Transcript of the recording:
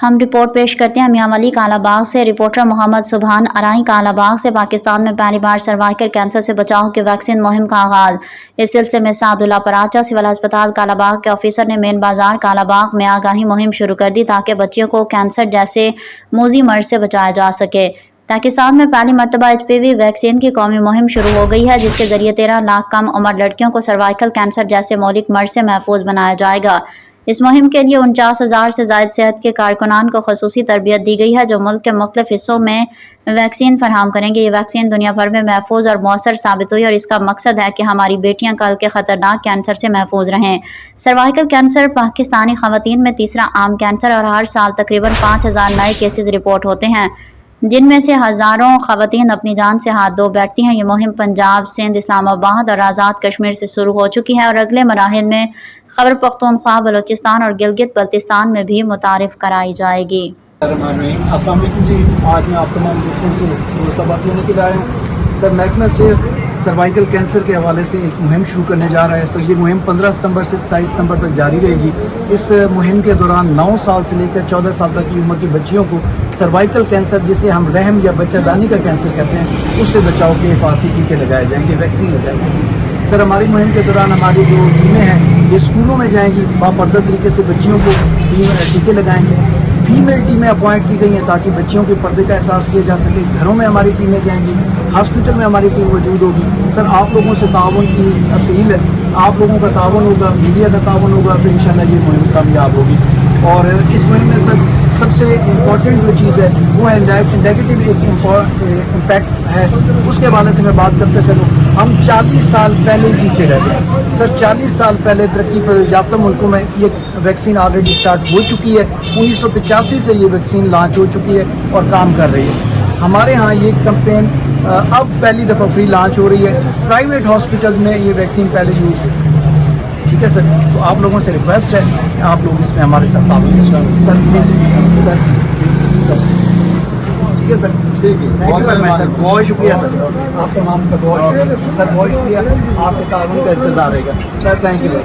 ہم رپورٹ پیش کرتے ہیں میاں ولی کالا باغ سے۔ رپورٹر محمد سبحان ارائی کالا باغ سے۔ پاکستان میں پہلی بار سروائیکل کینسر سے بچاؤ کی ویکسین مہم کا آغاز۔ اس سلسلے میں سعد اللہ پراچا سول ہسپتال کالا باغ کے آفیسر نے مین بازار کالا باغ میں آگاہی مہم شروع کر دی تاکہ بچیوں کو کینسر جیسے موذی مرض سے بچایا جا سکے۔ پاکستان میں پہلی مرتبہ HPV ویکسین کی قومی مہم شروع ہو گئی ہے، جس کے ذریعے 13 لاکھ کم عمر لڑکیوں کو سروائیکل کینسر جیسے مہلک مرض سے محفوظ بنایا جائے گا۔ اس مہم کے لیے 49,000 سے زائد صحت کے کارکنان کو خصوصی تربیت دی گئی ہے جو ملک کے مختلف حصوں میں ویکسین فراہم کریں گے۔ یہ ویکسین دنیا بھر میں محفوظ اور مؤثر ثابت ہوئی اور اس کا مقصد ہے کہ ہماری بیٹیاں کل کے خطرناک کینسر سے محفوظ رہیں۔ سروائیکل کینسر پاکستانی خواتین میں تیسرا عام کینسر اور ہر سال تقریباً 5,000 نئے کیسز رپورٹ ہوتے ہیں، جن میں سے ہزاروں خواتین اپنی جان سے ہاتھ دھو بیٹھتی ہیں۔ یہ مہم پنجاب، سندھ، اسلام آباد اور آزاد کشمیر سے شروع ہو چکی ہے اور اگلے مراحل میں خیبر پختونخوا، بلوچستان اور گلگت بلتستان میں بھی متعارف کرائی جائے گی۔ السلام علیکم جی، آج میں آپ تمام دوستوں سے دوست بات لینے کے لیے آیا ہوں۔ سر محکمہ سے سروائیکل کینسر کے حوالے سے ایک مہم شروع کرنے جا رہا ہے۔ سر یہ مہم 15 ستمبر سے 27 ستمبر تک جاری رہے گی۔ اس مہم کے دوران 9 سال سے لے کر 14 سال تک کی عمر کی بچیوں کو سروائیکل کینسر، جسے ہم رحم یا بچہ دانی کا کینسر کہتے ہیں، اس سے بچاؤ کے حفاظتی ٹیکے لگائے جائیں گے، ویکسین لگائے جائیں گے۔ سر ہماری مہم کے دوران ہماری جو ٹیمیں ہیں یہ اسکولوں میں جائیں گی، باپردہ طریقے سے بچیوں کو ٹیکے لگائیں گے۔ فیمیل ٹیمیں اپوائنٹ کی گئی ہیں تاکہ بچیوں کے پردے کا احساس کیا جا سکے۔ گھروں میں ہماری ٹیمیں جائیں گی، ہاسپٹل میں ہماری ٹیم موجود ہوگی۔ سر آپ لوگوں سے تعاون کی اپیل ہے، آپ لوگوں کا تعاون ہوگا، میڈیا کا تعاون ہوگا تو انشاءاللہ یہ مہم کامیاب ہوگی۔ اور اس مہم میں سب سے امپورٹنٹ جو چیز ہے وہ ہے نیگیٹو ایک امپیکٹ ہے، اس کے حوالے سے میں بات کرتے چلوں۔ ہم 40 سال پہلے ہی پیچھے رہ گئے۔ سر 40 سال پہلے ترقی یافتہ ملکوں میں یہ ویکسین آلریڈی اسٹارٹ ہو چکی ہے۔ 1985 سے یہ ویکسین لانچ ہو چکی ہے اور کام کر رہی ہے۔ ہمارے ہاں یہ کمپین اب پہلی دفعہ فری لانچ ہو رہی ہے۔ پرائیویٹ ہاسپٹل میں یہ ویکسین پہلے یوز ہوتی ہے۔ ٹھیک ہے سر، تو آپ لوگوں سے ریکویسٹ ہے کہ آپ لوگ اس میں ہمارے ساتھ تعاون کریں۔ سر ٹھیک ہے سر، سر بہت شکریہ سر، آپ تمام کا بہت شکریہ سر، بہت شکریہ، آپ کے تعاون کا انتظار رہے گا سر، تھینک یو۔